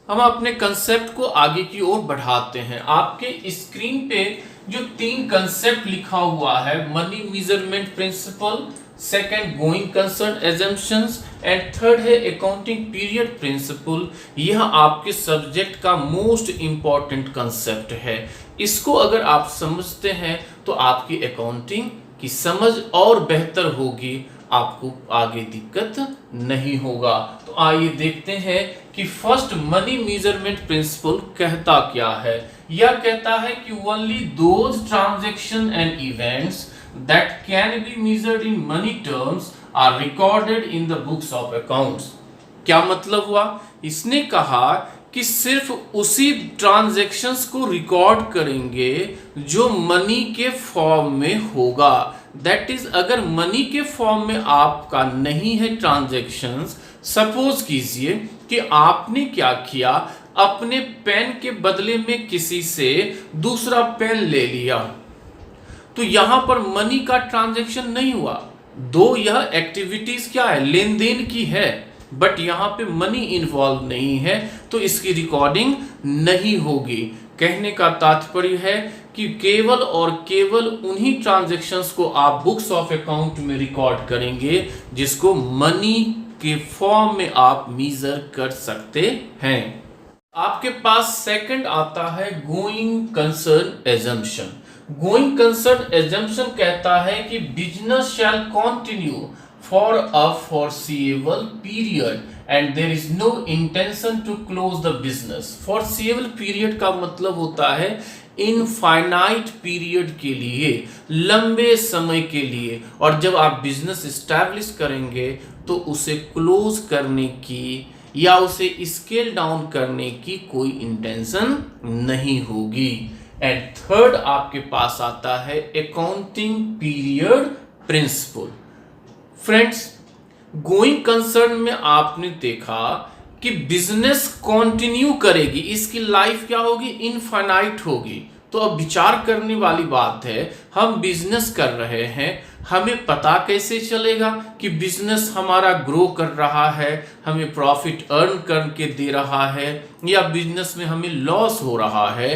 हम अपने कंसेप्ट को आगे की ओर बढ़ाते हैं। आपके स्क्रीन पे जो 3 कंसेप्ट लिखा हुआ है, money measurement principle, second going concern assumptions and third है अकाउंटिंग पीरियड प्रिंसिपल, यह आपके सब्जेक्ट का मोस्ट इंपॉर्टेंट कंसेप्ट है। इसको अगर आप समझते हैं तो आपकी अकाउंटिंग की समझ और बेहतर होगी, आपको आगे दिक्कत नहीं होगा। तो आइए देखते हैं कि फर्स्ट मनी मेजरमेंट प्रिंसिपल कहता क्या है। यह कहता है कि only those transaction and events that can be measured in money terms are recorded in the books of accounts. क्या मतलब हुआ? इसने कहा कि सिर्फ उसी ट्रांजैक्शंस को रिकॉर्ड करेंगे जो मनी के फॉर्म में होगा। दैट इज, अगर मनी के फॉर्म में आपका नहीं है ट्रांजैक्शंस, सपोज कीजिए कि आपने क्या किया, अपने पेन के बदले में किसी से दूसरा पेन ले लिया, तो यहां पर मनी का ट्रांजैक्शन नहीं हुआ। दो यह एक्टिविटीज क्या है, लेन देन की है, बट यहां पे मनी इन्वॉल्व नहीं है, तो इसकी रिकॉर्डिंग नहीं होगी। कहने का तात्पर्य है कि केवल और केवल उन्हीं ट्रांजैक्शंस को आप बुक्स ऑफ अकाउंट में रिकॉर्ड करेंगे जिसको मनी के फॉर्म में आप मेजर कर सकते हैं। आपके पास सेकंड आता है going concern assumption. Going concern assumption कहता है कि business shall continue for a foreseeable period and there is no intention to close the business। foreseeable period का मतलब होता है इनफाइनाइट पीरियड के लिए, लंबे समय के लिए। और जब आप बिजनेस स्टैब्लिश करेंगे तो उसे क्लोज करने की या उसे स्केल डाउन करने की कोई इंटेंशन नहीं होगी। एंड थर्ड आपके पास आता है accounting period principle. Friends, going concern में आपने देखा कि बिजनेस कंटिन्यू करेगी, इसकी लाइफ क्या होगी, इनफाइनाइट होगी। तो अब विचार करने वाली बात है, हम बिजनेस कर रहे हैं, हमें पता कैसे चलेगा कि बिजनेस हमारा ग्रो कर रहा है, हमें प्रॉफिट अर्न करके दे रहा है, या बिजनेस में हमें लॉस हो रहा है।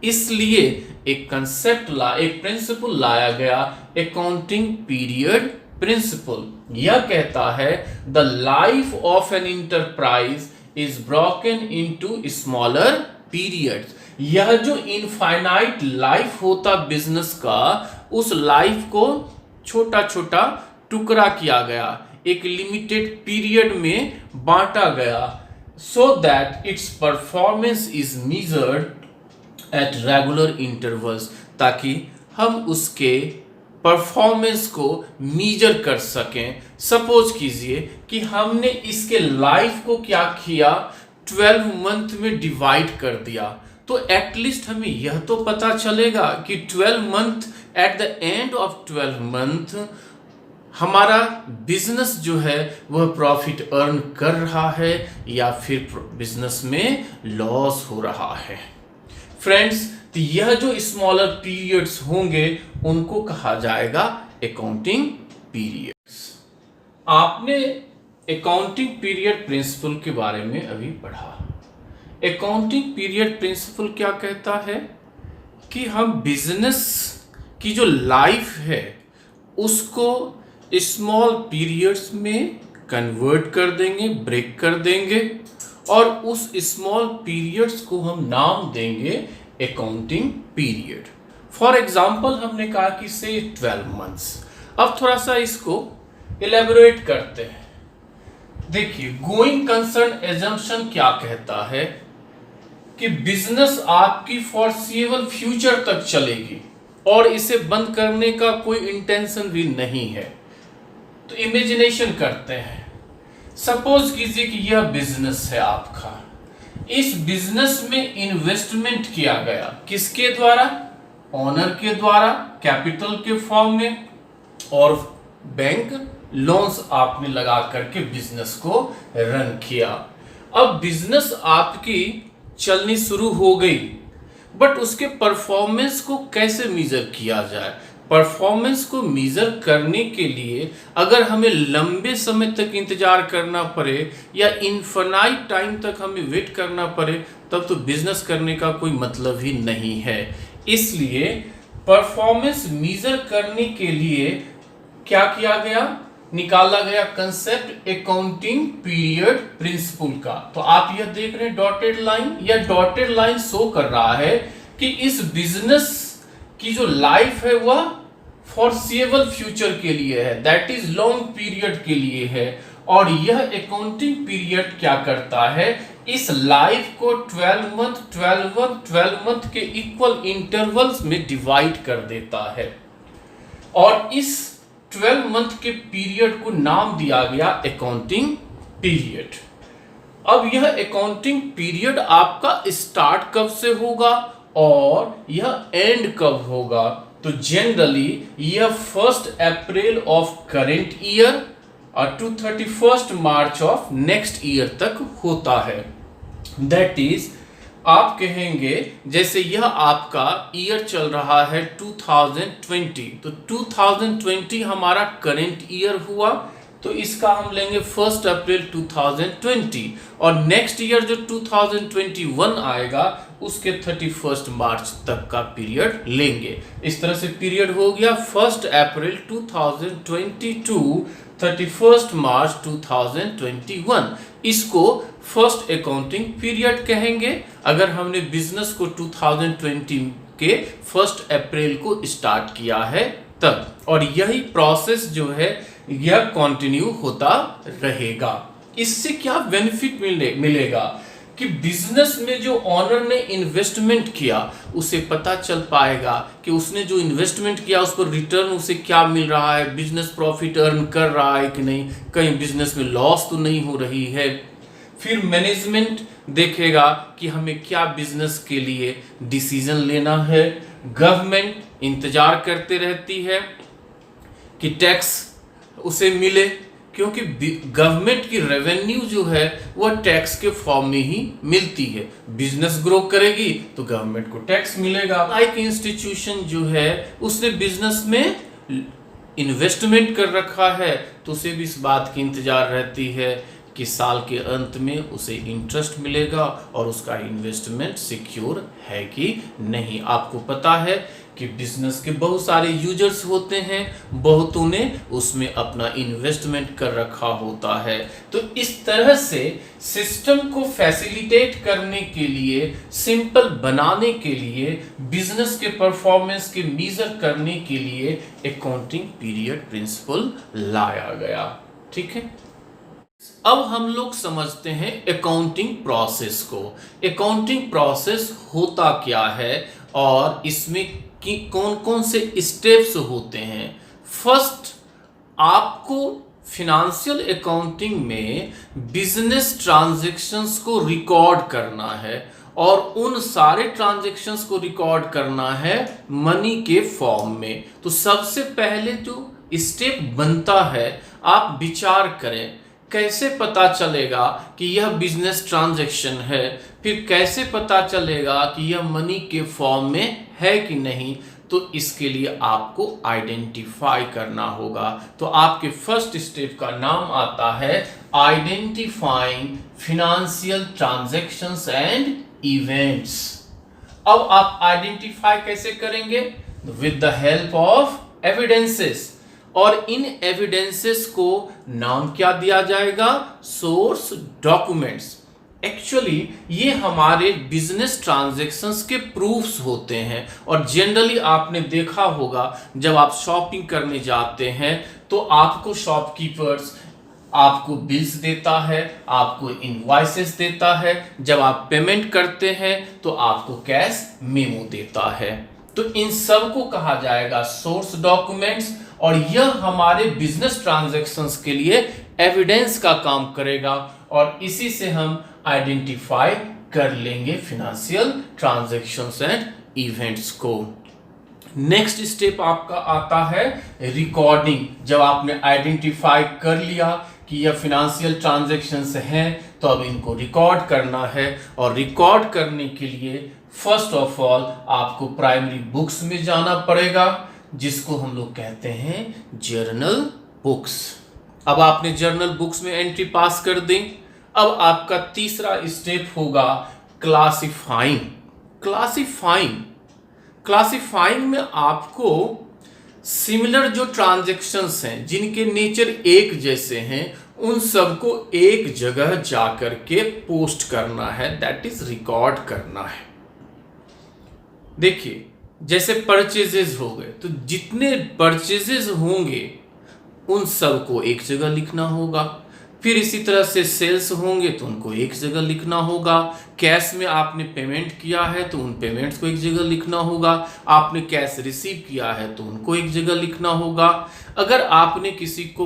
इसलिए एक एक प्रिंसिपल लाया गया, अकाउंटिंग पीरियड प्रिंसिपल। यह कहता है the life of an enterprise is broken into smaller periods. यह जो इनफाइनाइट लाइफ होता बिजनेस का, उस लाइफ को छोटा छोटा टुकड़ा किया गया, एक लिमिटेड पीरियड में बांटा गया, so that it's performance is measured at regular intervals, ताकि हम उसके परफॉर्मेंस को मीजर कर सकें। सपोज कीजिए कि हमने इसके लाइफ को क्या किया, 12 मंथ में डिवाइड कर दिया, तो एटलीस्ट हमें यह तो पता चलेगा कि 12 month, at the end of 12 month हमारा बिजनेस जो है वह प्रॉफिट अर्न कर रहा है या फिर बिजनेस में लॉस हो रहा है। फ्रेंड्स, तो यह जो स्मॉलर पीरियड्स होंगे उनको कहा जाएगा अकाउंटिंग पीरियड्स। आपने अकाउंटिंग पीरियड प्रिंसिपल के बारे में अभी पढ़ा। अकाउंटिंग पीरियड प्रिंसिपल क्या कहता है कि हम बिजनेस की जो लाइफ है उसको स्मॉल पीरियड्स में कन्वर्ट कर देंगे, ब्रेक कर देंगे, और उस स्मॉल पीरियड्स को हम नाम देंगे अकाउंटिंग पीरियड। फॉर एग्जाम्पल हमने कहा कि से 12 मंथ्स। अब थोड़ा सा इसको इलेबोरेट करते हैं। देखिए, गोइंग कंसर्न एजम्पशन क्या कहता है कि बिजनेस आपकी फॉरसीएबल फ्यूचर तक चलेगी और इसे बंद करने का कोई इंटेंशन भी नहीं है। तो इमेजिनेशन करते हैं, सपोज कीजिए कि यह बिजनेस है आपका, इस बिजनेस में इन्वेस्टमेंट किया गया, किसके द्वारा, ओनर के द्वारा, कैपिटल के फॉर्म में, और बैंक लोन्स आपने लगा करके बिजनेस को रन किया। अब बिजनेस आपकी चलनी शुरू हो गई, बट उसके परफॉर्मेंस को कैसे मेजर किया जाए, परफॉर्मेंस को मेजर करने के लिए अगर हमें लंबे समय तक इंतजार करना पड़े या इनफाइनाइट टाइम तक हमें वेट करना पड़े, तब तो बिजनेस करने का कोई मतलब ही नहीं है। इसलिए परफॉर्मेंस मेजर करने के लिए क्या किया गया, निकाला गया कंसेप्ट अकाउंटिंग पीरियड प्रिंसिपल का। तो आप यह देख रहे हैं डॉटेड लाइन, या डॉटेड लाइन शो कर रहा है कि इस बिजनेस की जो लाइफ है वह फॉरसेबल फ्यूचर के लिए है, दैट इज लॉन्ग पीरियड के लिए है। और यह अकाउंटिंग पीरियड क्या करता है, इस लाइफ को 12 मंथ के इक्वल इंटरवल्स में डिवाइड कर देता है। और इस 12 मंथ के पीरियड को नाम दिया गया अकाउंटिंग पीरियड। अब यह अकाउंटिंग पीरियड आपका स्टार्ट कब से होगा और यह एंड कब होगा, तो जनरली यह 1 अप्रैल ऑफ करेंट ईयर और to 31 March of next year तक होता है। दैट इज आप कहेंगे जैसे यह आपका ईयर चल रहा है 2020, तो 2020 हमारा करेंट ईयर हुआ, तो इसका हम लेंगे 1 अप्रैल 2020, और नेक्स्ट ईयर जो 2021 आएगा उसके 31 मार्च तक का पीरियड लेंगे। इस तरह से पीरियड हो गया 1 अप्रैल 2020 टू 31 मार्च 2021। इसको फर्स्ट अकाउंटिंग पीरियड कहेंगे अगर हमने बिजनेस को 2020 के 1 अप्रैल को स्टार्ट किया है तब। और यही प्रोसेस जो है यह कंटिन्यू होता रहेगा। इससे क्या बेनिफिट मिलेगा कि बिजनेस में जो ऑनर ने इन्वेस्टमेंट किया उसे पता चल पाएगा कि उसने जो इन्वेस्टमेंट किया उस पर रिटर्न उसे क्या मिल रहा है, बिजनेस प्रॉफिट अर्न कर रहा है कि नहीं, कहीं बिजनेस में लॉस तो नहीं हो रही है। फिर मैनेजमेंट देखेगा कि हमें क्या बिजनेस के लिए डिसीजन लेना है। गवर्नमेंट इंतजार करते रहती है कि टैक्स उसे मिले, क्योंकि गवर्नमेंट की रेवेन्यू जो है वह टैक्स के फॉर्म में ही मिलती है। बिजनेस ग्रो करेगी तो गवर्नमेंट को टैक्स मिलेगा। एक इंस्टीट्यूशन जो है उसने बिजनेस में इन्वेस्टमेंट कर रखा है तो उसे भी इस बात की इंतजार रहती है कि साल के अंत में उसे इंटरेस्ट मिलेगा और उसका इन्वेस्टमेंट सिक्योर है कि नहीं। आपको पता है कि बिजनेस के बहुत सारे यूजर्स होते हैं, बहुतों ने उसमें अपना इन्वेस्टमेंट कर रखा होता है। तो इस तरह से सिस्टम को फैसिलिटेट करने के लिए, सिंपल बनाने के लिए, बिजनेस के परफॉर्मेंस के मेजर करने के लिए अकाउंटिंग पीरियड प्रिंसिपल लाया गया। ठीक है, अब हम लोग समझते हैं अकाउंटिंग प्रोसेस को। अकाउंटिंग प्रोसेस होता क्या है और इसमें कि कौन कौन से स्टेप्स होते हैं। फर्स्ट, आपको फिनेंशियल अकाउंटिंग में बिजनेस ट्रांजैक्शंस को रिकॉर्ड करना है और उन सारे ट्रांजैक्शंस को रिकॉर्ड करना है मनी के फॉर्म में। तो सबसे पहले जो स्टेप बनता है, आप विचार करें कैसे पता चलेगा कि यह बिजनेस ट्रांजैक्शन है, फिर कैसे पता चलेगा कि यह मनी के फॉर्म में है कि नहीं। तो इसके लिए आपको आइडेंटिफाई करना होगा। तो आपके फर्स्ट स्टेप का नाम आता है identifying financial transactions and events. अब आप आइडेंटिफाई कैसे करेंगे? With the help of evidences. और इन एविडेंसेस को नाम क्या दिया जाएगा? Source documents. एक्चुअली ये हमारे बिजनेस ट्रांजैक्शंस के प्रूफ्स होते हैं। और जनरली आपने देखा होगा जब आप शॉपिंग करने जाते हैं तो आपको शॉपकीपर्स आपको बिल्स देता है, आपको इनवॉइसेस देता है। जब आप पेमेंट करते हैं तो आपको कैश मेमो देता है। तो इन सब को कहा जाएगा सोर्स डॉक्यूमेंट्स, और यह हमारे बिजनेस ट्रांजैक्शंस के लिए एविडेंस का काम करेगा और इसी से हम आइडेंटिफाई कर लेंगे फिनेंशियल ट्रांजैक्शंस एंड इवेंट्स को। नेक्स्ट स्टेप आपका आता है रिकॉर्डिंग। जब आपने आइडेंटिफाई कर लिया कि यह फिनेंशियल ट्रांजैक्शंस हैं तो अब इनको रिकॉर्ड करना है। और रिकॉर्ड करने के लिए फर्स्ट ऑफ ऑल आपको प्राइमरी बुक्स में जाना पड़ेगा। जिसको हम लोग कहते हैं जर्नल बुक्स। अब आपने जर्नल बुक्स में एंट्री पास कर दी। अब आपका तीसरा स्टेप होगा क्लासिफाइंग। क्लासिफाइंग में आपको सिमिलर जो ट्रांजैक्शंस हैं जिनके नेचर एक जैसे हैं उन सबको एक जगह जाकर के पोस्ट करना है, दैट इज रिकॉर्ड करना है। देखिए जैसे परचेजेस हो गए तो जितने परचेजेस होंगे उन सबको एक जगह लिखना होगा। फिर इसी तरह से सेल्स होंगे तो उनको एक जगह लिखना होगा। कैश में आपने पेमेंट किया है तो उन पेमेंट्स को एक जगह लिखना होगा। आपने कैश रिसीव किया है तो उनको एक जगह लिखना होगा। अगर आपने किसी को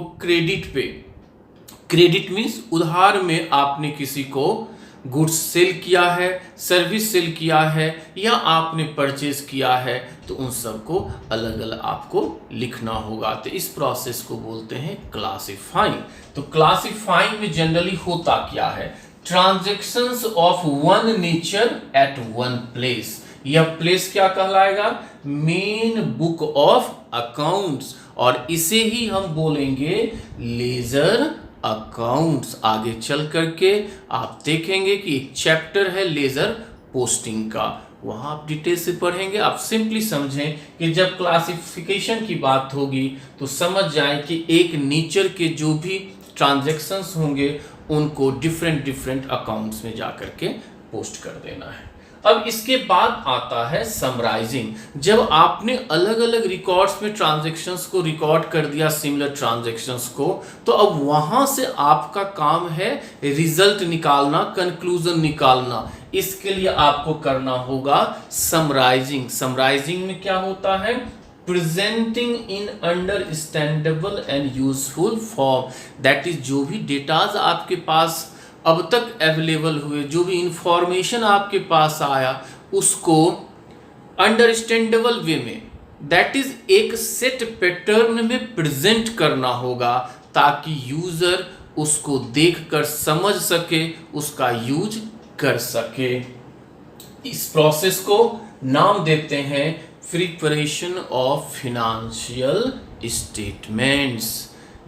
क्रेडिट मीन्स उधार में आपने किसी को गुड्स सेल किया है, सर्विस सेल किया है या आपने परचेज किया है तो उन सबको अलग अलग आपको लिखना होगा। तो इस प्रोसेस को बोलते हैं क्लासिफाइंग। तो क्लासिफाइंग में जनरली होता क्या है, transactions of one nature eight one place. यह प्लेस क्या कहलाएगा, मेन बुक ऑफ अकाउंट्स, और इसे ही हम बोलेंगे लेजर अकाउंट्स। आगे चल करके आप देखेंगे कि एक चैप्टर है लेजर पोस्टिंग का, वहां आप डिटेल से पढ़ेंगे। आप सिंपली समझें कि जब क्लासिफिकेशन की बात होगी तो समझ जाएं कि एक नेचर के जो भी ट्रांजैक्शंस होंगे उनको डिफरेंट अकाउंट्स में जाकर के पोस्ट कर देना है। अब इसके बाद आता है समराइजिंग। जब आपने अलग अलग रिकॉर्ड्स में ट्रांजैक्शंस को रिकॉर्ड कर दिया, सिमिलर ट्रांजैक्शंस को, तो अब वहां से आपका काम है रिजल्ट निकालना, कंक्लूजन निकालना। इसके लिए आपको करना होगा समराइजिंग। समराइजिंग में क्या होता है, presenting in understandable and useful form. That is जो भी डेटाज आपके पास अब तक अवेलेबल हुए, जो भी इंफॉर्मेशन आपके पास आया उसको अंडरस्टैंडेबल वे में, दैट इज एक सेट पैटर्न में प्रेजेंट करना होगा ताकि यूजर उसको देखकर समझ सके, उसका यूज कर सके। इस प्रोसेस को नाम देते हैं प्रिपरेशन ऑफ फिनेंशियल स्टेटमेंट्स।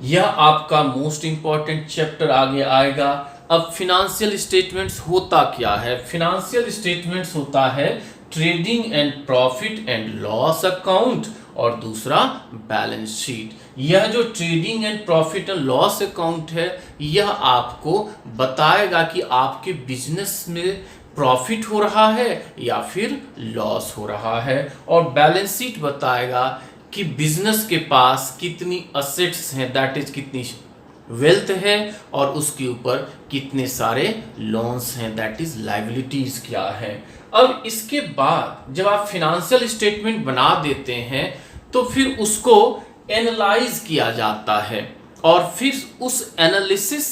यह आपका मोस्ट इंपॉर्टेंट चैप्टर आगे आएगा। अब फिनेंशियल स्टेटमेंट्स होता क्या है, फिनेंशियल स्टेटमेंट्स होता है trading and profit and loss account और दूसरा बैलेंस शीट। यह जो trading and profit and loss account है यह आपको बताएगा कि आपके बिजनेस में प्रॉफिट हो रहा है या फिर लॉस हो रहा है, और बैलेंस शीट बताएगा कि बिजनेस के पास कितनी असेट्स हैं, दैट इज कितनी वेल्थ है, और उसके ऊपर कितने सारे लोन्स हैं, दैट इज लायबिलिटीज क्या है। अब इसके बाद जब आप फिनेंशियल स्टेटमेंट बना देते हैं तो फिर उसको एनालाइज किया जाता है, और फिर उस एनालिसिस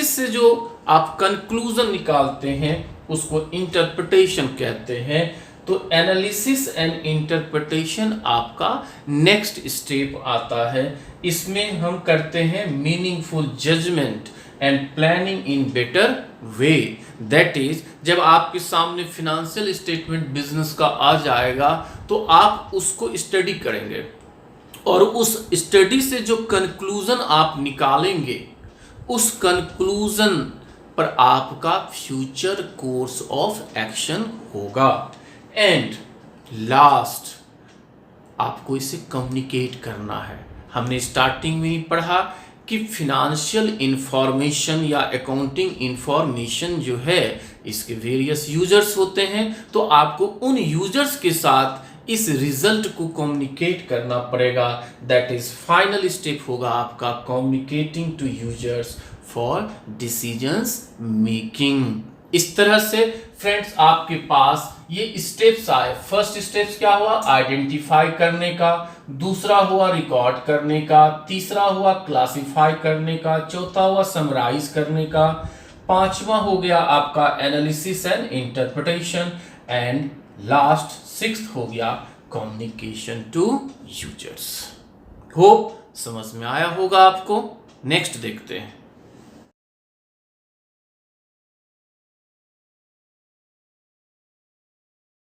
से जो आप कंक्लूजन निकालते हैं उसको इंटरप्रिटेशन कहते हैं। तो एनालिसिस एंड इंटरप्रिटेशन आपका नेक्स्ट स्टेप आता है। इसमें हम करते हैं meaningful judgement and planning in better way. That is जब आपके सामने फिनेंशियल स्टेटमेंट बिजनेस का आ जाएगा तो आप उसको स्टडी करेंगे, और उस स्टडी से जो कंक्लूजन आप निकालेंगे उस कंक्लूजन पर आपका फ्यूचर कोर्स ऑफ एक्शन होगा। एंड लास्ट आपको इसे कम्युनिकेट करना है। हमने स्टार्टिंग में ही पढ़ा कि फिनेंशियल इंफॉर्मेशन या अकाउंटिंग इंफॉर्मेशन जो है इसके वेरियस यूजर्स होते हैं, तो आपको उन यूजर्स के साथ इस रिजल्ट को कम्युनिकेट करना पड़ेगा। दैट इज फाइनल स्टेप होगा आपका communicating to users for decisions making. इस तरह से फ्रेंड्स आपके पास ये स्टेप्स आए। फर्स्ट स्टेप्स क्या हुआ, आइडेंटिफाई करने का, दूसरा हुआ रिकॉर्ड करने का, तीसरा हुआ क्लासिफाई करने का, चौथा हुआ समराइज करने का, पांचवा हो गया आपका analysis and interpretation, and last sixth हो गया कम्युनिकेशन टू यूजर्स। होप समझ में आया होगा आपको। नेक्स्ट देखते हैं।